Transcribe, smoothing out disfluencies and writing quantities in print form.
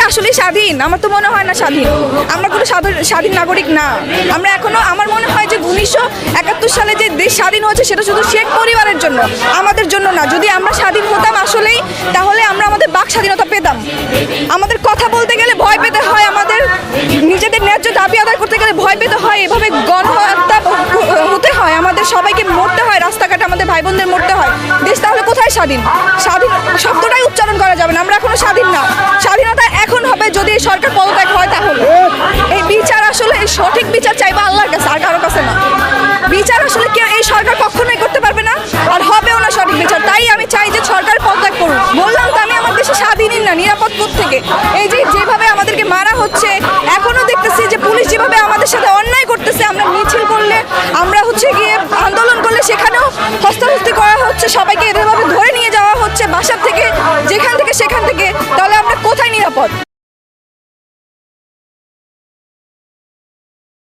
আসলে স্বাধীন? আমার তো মনে হয় না স্বাধীন। আমরা কোনো স্বাধীন নাগরিক না। আমরা এখনো, আমার মনে হয় যে 1971 সালে যে দেশ স্বাধীন হয়েছে সেটা শুধু শেখ পরিবারের জন্য, আমাদের জন্য না। যদি আমরা স্বাধীন হতাম আসলেই, তাহলে আমরা আমাদের বাক স্বাধীনতা পেতাম। আমাদের কথা বলতে গেলে ভয় পেতে হয়, আমাদের নিজেদের ন্যায্য দাবি আদায় করতে গেলে ভয় পেতে হয়, এভাবে গণহত্যা হতে হয়, আমাদের সবাইকে মরতে হয়, রাস্তাঘাটে আমাদের ভাই বোনদের মরতে হয়। দেশ তাহলে কোথায় স্বাধীন? স্বাধীন শব্দটাই উচ্চারণ করা যাবে না। আমরা এখনো স্বাধীন না। স্বাধীনতা এখন হবে যদি এই সরকার পদত্যাগ হয়। তাহলে এই বিচার আসলে সঠিক বিচার চাইবা আল্লাহর কাছে, আর কারো কাছে না। বিচার আসলে কেউ, এই সরকার কখনোই করতে পারবে না, আর হবেও না সঠিক বিচার। তাই আমি চাই যে সরকার পদত্যাগ করুন। বললাম তো আমি আমার দেশে স্বাধীনই না, নিরাপদ থেকে। এই যে যেভাবে আমাদেরকে মারা হচ্ছে, এখনো দেখতেছি যে পুলিশ যেভাবে আমাদের সাথে অন্যায় করতেছে। আমরা মিছিল করলে, আমরা গিয়ে আন্দোলন করলে সেখানেও হস্তাহস্তি করা হচ্ছে, সবাইকে এভাবে ধরে নিয়ে যাওয়া হচ্ছে বাসা থেকে, যেখান থেকে সেখান থেকে। তাহলে আমরা কোথায় নিরাপদ?